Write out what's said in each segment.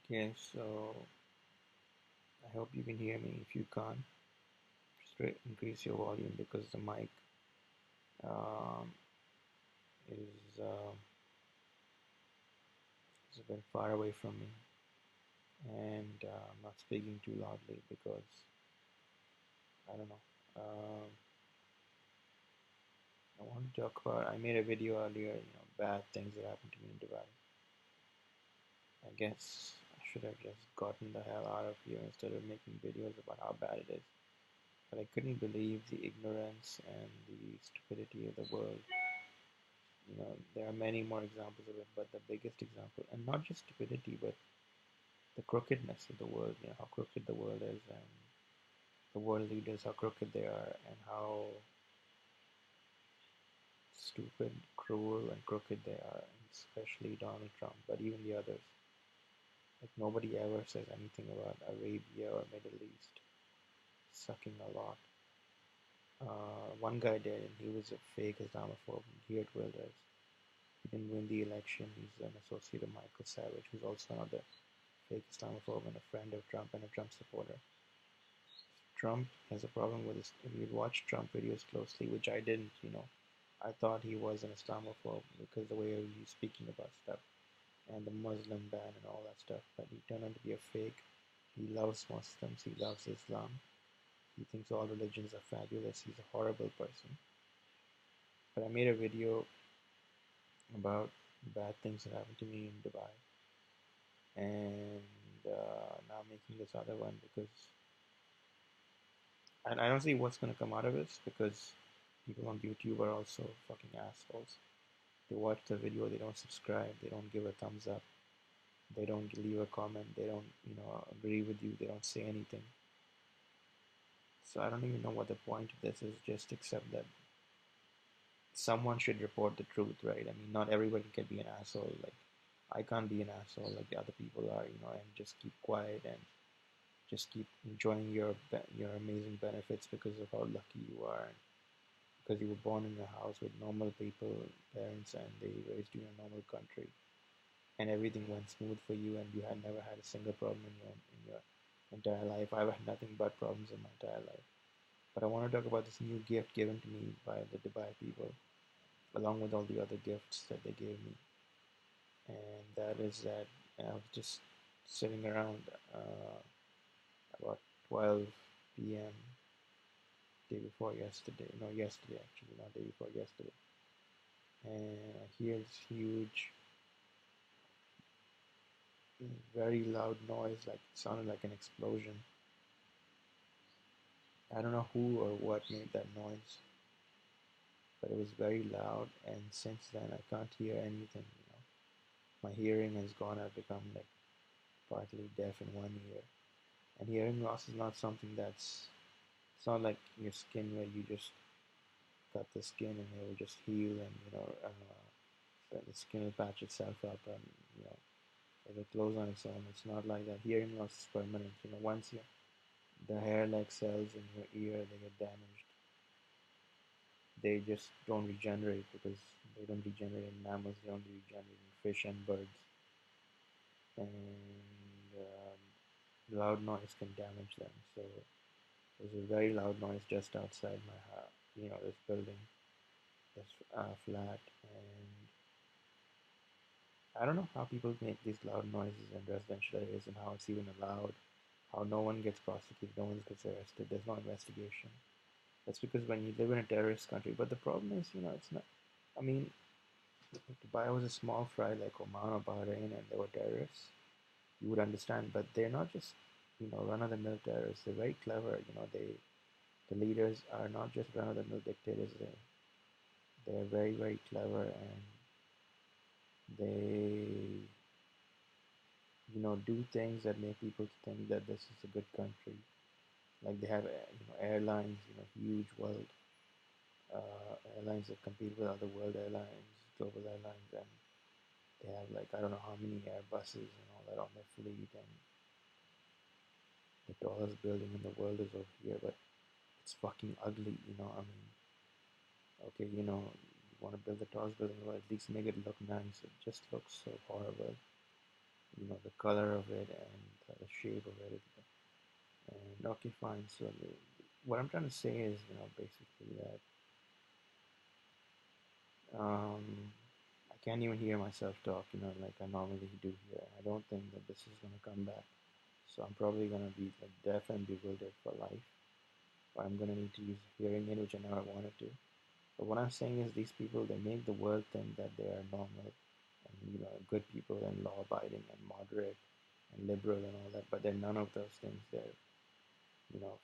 Okay, so I hope you can hear me. If you can't, just increase your volume because the mic um, is a bit far away from me, and I'm not speaking too loudly because I don't know. I want to talk about. I made a video earlier, bad things that happened to me in Dubai. I guess I should have just gotten the hell out of here instead of making videos about how bad it is. But I couldn't believe the ignorance and the stupidity of the world. There are many more examples of it, but the biggest example, and not just stupidity, but the crookedness of the world, how crooked the world is, and the world leaders, how crooked they are, and how stupid, cruel, and crooked they are, especially Donald Trump, but even the others. Like, nobody ever says anything about Arabia or Middle East sucking a lot. One guy did, and he was a fake Islamophobe, Geert Wilders. He didn't win the election. He's an associate of Michael Savage, who's also another fake Islamophobe and a friend of Trump and a Trump supporter. Trump has a problem with this. If you watch Trump videos closely, which I didn't, I thought he was an Islamophobe because the way he was speaking about stuff and the Muslim ban and all that stuff. But he turned out to be a fake. He loves Muslims. He loves Islam. He thinks all religions are fabulous. He's a horrible person. But I made a video about bad things that happened to me in Dubai, and now I'm making this other one because and I don't see what's going to come out of this because people on YouTube are also fucking assholes. They watch the video, they don't subscribe, they don't give a thumbs up, they don't leave a comment, they don't, agree with you, they don't say anything. So I don't even know what the point of this is, just except that someone should report the truth, right? I mean, not everybody can be an asshole. Like, I can't be an asshole like the other people are, and just keep quiet and just keep enjoying your amazing benefits because of how lucky you are, and because you were born in a house with normal people, parents, and they raised you in a normal country, and everything went smooth for you, and you had never had a single problem in your entire life. I've had nothing but problems in my entire life. But I want to talk about this new gift given to me by the Dubai people, along with all the other gifts that they gave me, and that is that I was just sitting around about 12 p.m. day before yesterday. No, yesterday actually, not day before yesterday. And I hear this huge, very loud noise, like it sounded like an explosion. I don't know who or what made that noise, but it was very loud. And since then, I can't hear anything. My hearing has gone. I've become like partly deaf in one ear. And hearing loss is not something that's. It's not like your skin where you just cut the skin and it will just heal, and the skin will patch itself up, and it'll close on its own. It's not like that. Hearing loss is permanent. Once the hair-like cells in your ear they get damaged, they just don't regenerate because they don't regenerate in mammals. They only regenerate in fish and birds. And loud noise can damage them. So there's a very loud noise just outside my house. This building, this flat, and I don't know how people make these loud noises in residential areas and how it's even allowed. How no one gets prosecuted, no one gets arrested. There's no investigation. That's because when you live in a terrorist country, but the problem is, it's not. I mean, if Dubai was a small fry like Oman or Bahrain and they were terrorists, you would understand. But they're not just, run-of-the-mill terrorists. They're very clever. The leaders are not just run-of-the-mill dictators. They're very, very clever, and they, do things that make people think that this is a good country. Like they have, airlines, huge world airlines that compete with other world airlines, global airlines, and they have like I don't know how many Airbuses and all that on their fleet, and the tallest building in the world is over here, but it's fucking ugly, I mean, okay, you want to build the tallest building in the world, at least make it look nice. It just looks so horrible. the color of it and the shape of it. And okay, fine. So what I'm trying to say is, basically that I can't even hear myself talk, like I normally do here. I don't think that this is gonna come back. So I'm probably gonna be like deaf and bewildered for life. Or I'm gonna need to use hearing aid, which I never wanted to. But what I'm saying is these people, they make the world think that they are normal and good people and law-abiding and moderate and liberal and all that. But they're none of those things. They're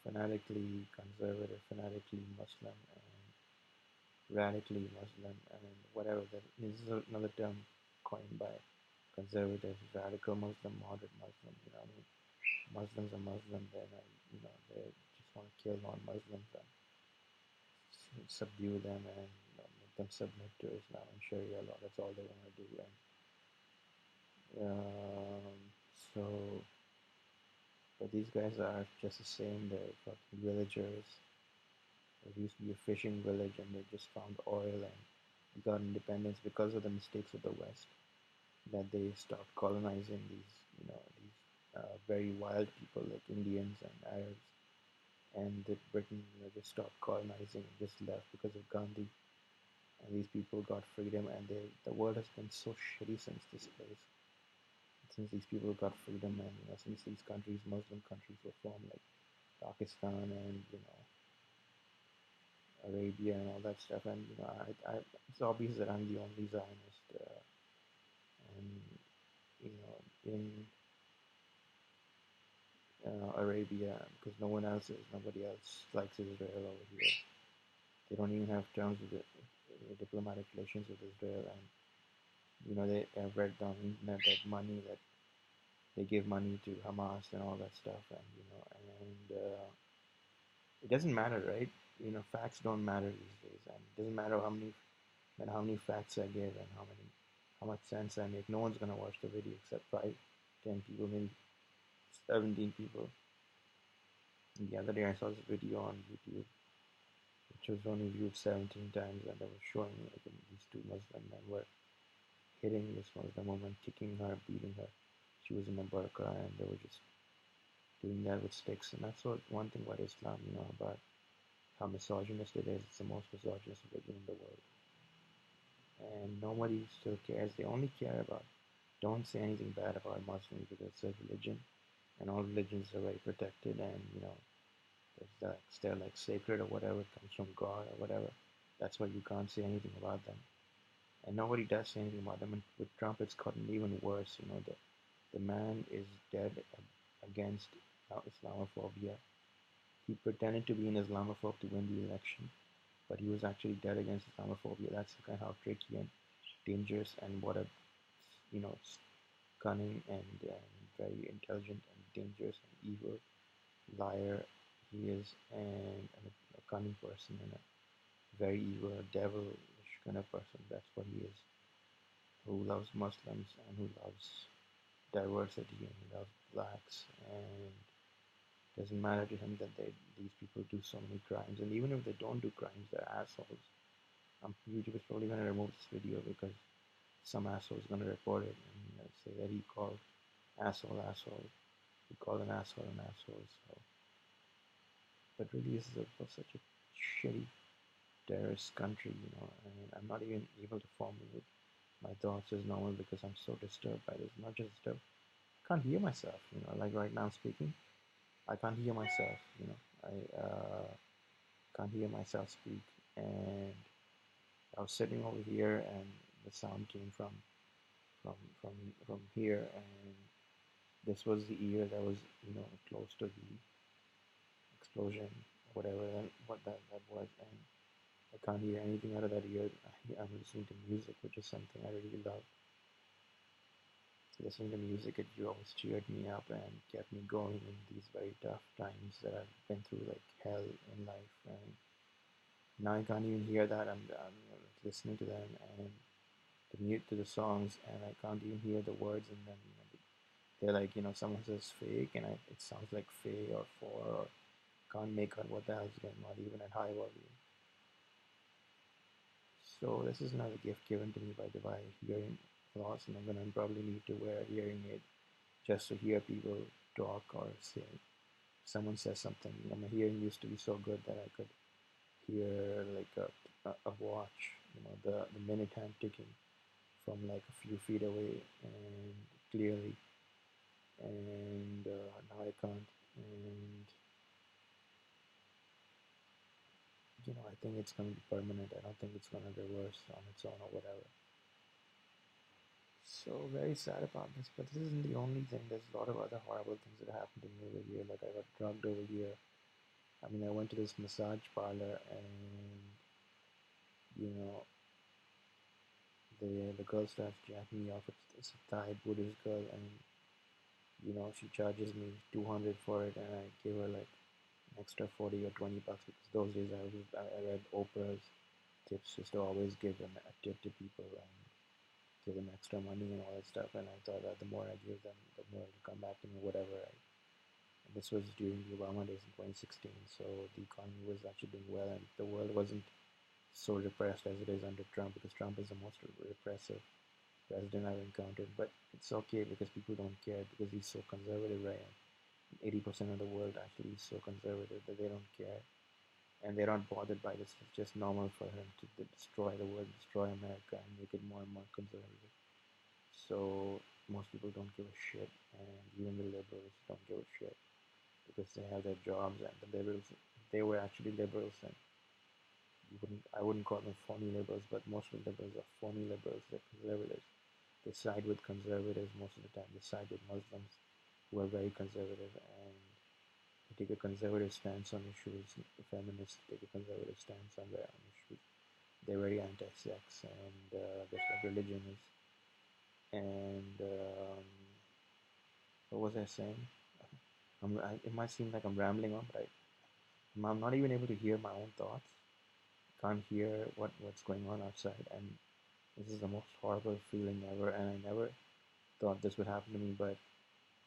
fanatically conservative, fanatically Muslim, and radically Muslim, and whatever. That this is another term coined by conservatives: radical Muslim, moderate Muslim. I mean, Muslims are Muslim. They're not, they just want to kill non-Muslims and subdue them and make them submit to Islam and Sharia law. That's all they want to do. And so, but these guys are just the same. They're fucking villagers. There used to be a fishing village, and they just found oil and got independence because of the mistakes of the West. That they stopped colonizing these very wild people like Indians and Arabs, and that Britain just stopped colonizing and just left because of Gandhi. And these people got freedom, and the world has been so shitty since this place, since these people got freedom, and since these countries, Muslim countries, were formed, like Pakistan and Arabia and all that stuff. And it's obvious that I'm the only Zionist, and in Arabia, because no one else is, nobody else likes Israel over here. They don't even have terms with diplomatic relations with Israel, and they have read on the internet that they give money to Hamas and all that stuff, and it doesn't matter, right? Facts don't matter these days, and it doesn't matter how many facts I give and how much sense I make. No one's gonna watch the video except 5, 10 people, maybe 17 people. And the other day I saw this video on YouTube, which was only viewed 17 times, and they were showing like these two Muslim men were hitting this Muslim woman, kicking her, beating her. She was in a burqa, and they were just doing that with sticks. And that's what one thing about Islam, about how misogynist it is. It's the most misogynist religion in the world. And nobody still cares. They only care about, don't say anything bad about Muslims because it's a religion, and all religions are very protected, and they're like sacred or whatever, it comes from God or whatever. That's why you can't say anything about them. And nobody does say anything about them. And with Trump, it's gotten even worse. The man is dead against Islamophobia. He pretended to be an Islamophobe to win the election, but he was actually dead against Islamophobia. That's kind of how tricky and dangerous and what a you know cunning and very intelligent and dangerous and evil liar he is, and a cunning person and a very evil, devilish kind of person. That's what he is. Who loves Muslims and who loves diversity and who loves blacks, and doesn't matter to him that these people do so many crimes. And even if they don't do crimes, they're assholes. YouTube is probably going to remove this video because some asshole is going to report it and say that he called asshole. He called an asshole. So, but really, this is such a shitty terrorist country, and I'm not even able to formulate my thoughts as normal because I'm so disturbed by this. Not just disturbed, I can't hear myself, like right now I'm speaking, I can't hear myself, I can't hear myself speak, and I was sitting over here, and the sound came from from from here, and this was the ear that was close to the explosion, whatever that was, and I can't hear anything out of that ear. I'm listening to music, which is something I really love. Listening to music, it always cheered me up and kept me going in these very tough times that I've been through, like hell in life. And now I can't even hear that. I'm listening to them and the mute to the songs, and I can't even hear the words in them. They're like, someone says fake, and it sounds like fey or for, or can't make out what the hell's going on, even at high volume. So this is another gift given to me by hearing loss, and I'm gonna probably need to wear a hearing aid just to hear people talk or say someone says something. My hearing used to be so good that I could hear like a watch, the minute hand ticking from like a few feet away and clearly. And now I can't. And I think it's going to be permanent. I don't think it's going to reverse on its own or whatever. So very sad about this, but this isn't the only thing. There's a lot of other horrible things that happened to me over here. Like I got drugged over here. I mean, I went to this massage parlor, and you know, the girl starts jacking me off. It's a Thai Buddhist girl, and she charges me 200 for it, and I give her like an extra 40 or 20 bucks because those days I read Oprah's tips, just to always give a tip to people and give them extra money and all that stuff. And I thought that the more I give them, the more it'll come back to me, whatever. And this was during the Obama days in 2016, so the economy was actually doing well, and the world wasn't so repressed as it is under Trump, because Trump is the most repressive president I've encountered. But it's okay because people don't care, because he's so conservative, right? 80% of the world actually is so conservative that they don't care, and they're not bothered by this. It's just normal for him to destroy the world, destroy America, and make it more and more conservative. So most people don't give a shit, and even the liberals don't give a shit because they have their jobs. And the liberals, they were actually liberals, and I wouldn't call them phony liberals, but most of the liberals are phony liberals. They're conservatives. They side with conservatives most of the time. They side with Muslims who are very conservative, and they take a conservative stance on issues. The feminists take a conservative stance on their own issues. They're very anti-sex, and that's what religion is. And what was I saying? It might seem like I'm rambling on, but I'm not even able to hear my own thoughts. Can't hear what's going on outside, and this is the most horrible feeling ever. And I never thought this would happen to me, but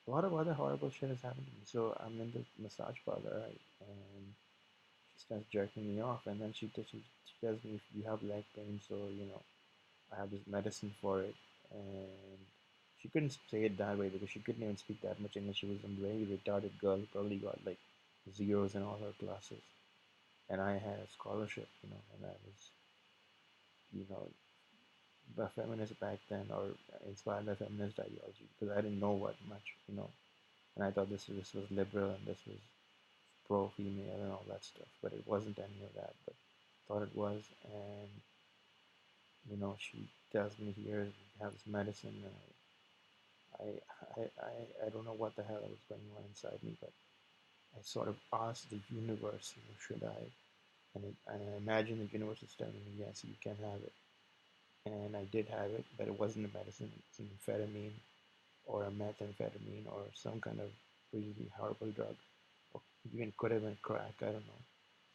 a lot of other horrible shit has happened to me. So I'm in the massage parlor, right? And she starts jerking me off, and then she tells me, if you have leg pain, so I have this medicine for it. And she couldn't say it that way because she couldn't even speak that much English. She was a very retarded girl who probably got like zeros in all her classes, and I had a scholarship, and I was, you know, a feminist back then, or inspired by feminist ideology, because I didn't know what much, and I thought this was liberal and this was pro female and all that stuff, but it wasn't any of that. But thought it was, and she tells me, here you have this medicine, and I don't know what the hell was going on inside me, but I sort of asked the universe, should I? And I imagine the universe is telling me, yes, you can have it. And I did have it, but it wasn't a medicine. It's an amphetamine or a methamphetamine or some kind of really horrible drug. Or even could have been crack, I don't know.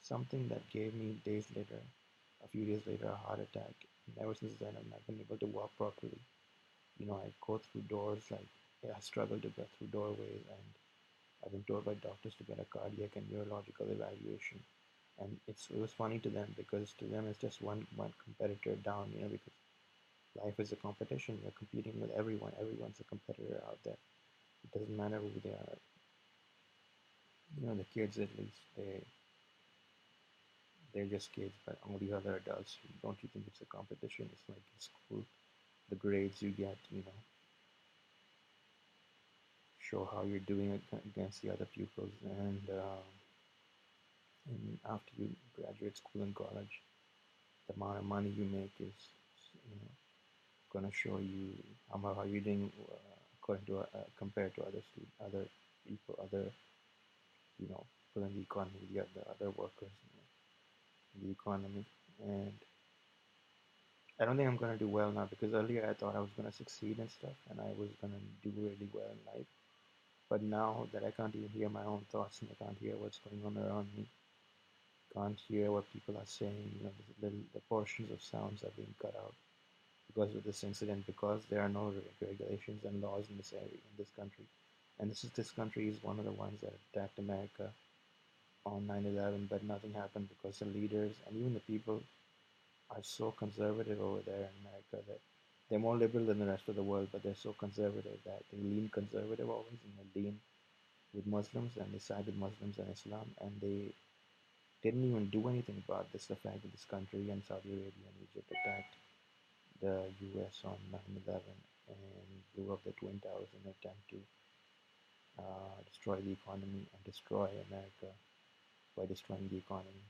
Something that gave me a few days later, a heart attack. And ever since then, I've not been able to walk properly. I go through doors, like, I struggle to get through doorways, and I've been told by doctors to get a cardiac and neurological evaluation. And it was funny to them, because to them it's just one competitor down, because life is a competition. You're competing with everyone. Everyone's a competitor out there. It doesn't matter who they are. The kids, at least, they're just kids, but all the other adults, don't you think it's a competition? It's like in school, the grades you get, show how you're doing against the other pupils. And after you graduate school and college, the amount of money you make is, going to show you how you're doing, according to compared to other people, other people in the economy, the other workers in the economy. And I don't think I'm going to do well now, because earlier I thought I was going to succeed and stuff, and I was going to do really well in life. But now that I can't even hear my own thoughts, and I can't hear what's going on around me, can't hear what people are saying, the portions of sounds are being cut out because of this incident, because there are no regulations and laws in this area, in this country. And this country is one of the ones that attacked America on 9/11, but nothing happened because the leaders and even the people are so conservative over there in America that They're more liberal than the rest of the world, but they're so conservative that they lean conservative always, and they lean with Muslims and they side with Muslims and Islam, and they didn't even do anything about this. The fact that this country and Saudi Arabia and Egypt attacked the U.S. on 9/11 and blew up the Twin Towers in an attempt to destroy the economy and destroy America by destroying the economy.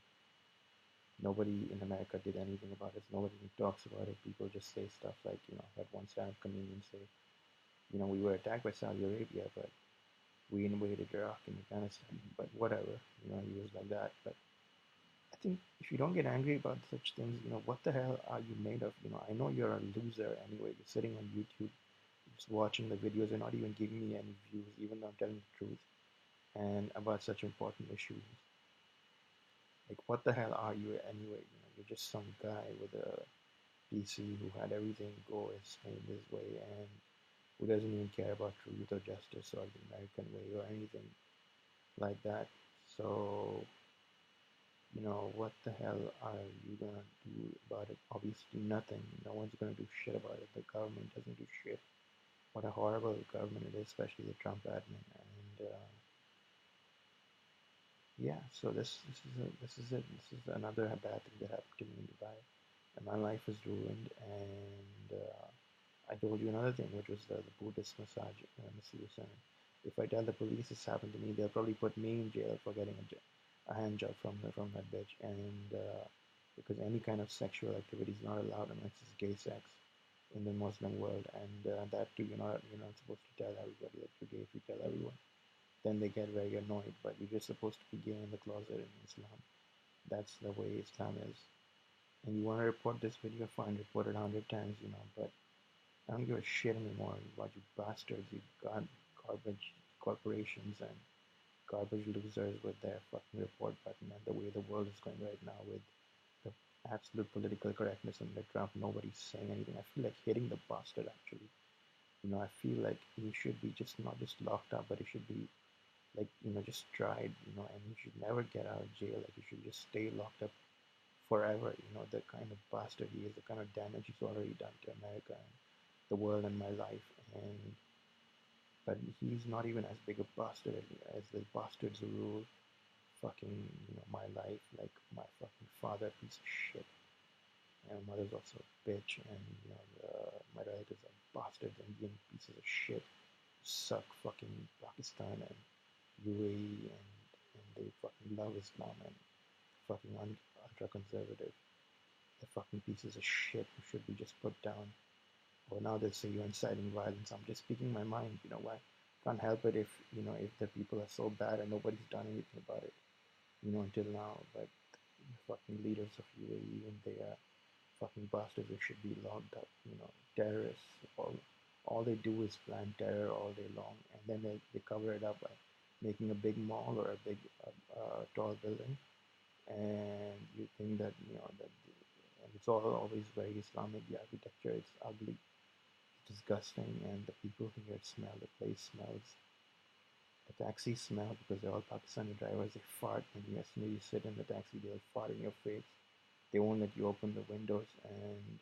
Nobody in America did anything about it. Nobody talks about it. People just say stuff like, had one stand-up comedian say, we were attacked by Saudi Arabia, but we invaded Iraq and Afghanistan. But whatever, he was like that. But I think if you don't get angry about such things, what the hell are you made of? I know you're a loser anyway. You're sitting on YouTube, just watching the videos. You're not even giving me any views, even though I'm telling the truth. And about such important issues. Like, what the hell are you anyway? You're just some guy with a PC who had everything go his way and who doesn't even care about truth or justice or the American way or anything like that. So, what the hell are you gonna do about it? Obviously, nothing. No one's gonna do shit about it. The government doesn't do shit. What a horrible government it is, especially the Trump admin. And yeah, so this is another bad thing that happened to me in Dubai, and my life is ruined. And I told you another thing, which was the Buddhist masseuse center. If I tell the police this happened to me, they'll probably put me in jail for getting a hand job from that bitch. And because any kind of sexual activity is not allowed unless it's gay sex in the Muslim world, and that too, you're not supposed to tell everybody that you're gay. If you tell everyone, then they get very annoyed. But you're just supposed to be gay in the closet in Islam. That's the way Islam is. And you want to report this video, fine, report it 100 times, but I don't give a shit anymore about you bastards, you garbage corporations and garbage losers with their fucking report button and the way the world is going right now with the absolute political correctness under Trump. Nobody's saying anything. I feel like hitting the bastard actually. I feel like he should be just not just locked up, but he should be like, just tried, and he should never get out of jail. Like, he should just stay locked up forever. The kind of bastard he is, the kind of damage he's already done to America and the world and my life. And but he's not even as big a bastard as the bastards who rule fucking, my life, like my fucking father, piece of shit. And my mother's also a bitch, and my relatives are bastards, Indian pieces of shit, suck fucking Pakistan and UAE, and they fucking love Islam and fucking ultra conservative. The fucking pieces of shit who should be just put down. Or now they'll say you're inciting violence. I'm just speaking my mind. Why? Can't help it if the people are so bad and nobody's done anything about it, until now. But the fucking leaders of UAE, even they are fucking bastards. They should be locked up. Terrorists. All they do is plan terror all day long, and then they cover it up by making a big mall or a big tall building, and you think that that and it's all always very Islamic. The architecture, it's ugly, it's disgusting, and the people here smell. The place smells. The taxis smell because they're all Pakistani drivers. They fart when as soon as you sit in the taxi, they'll fart in your face. They won't let you open the windows, and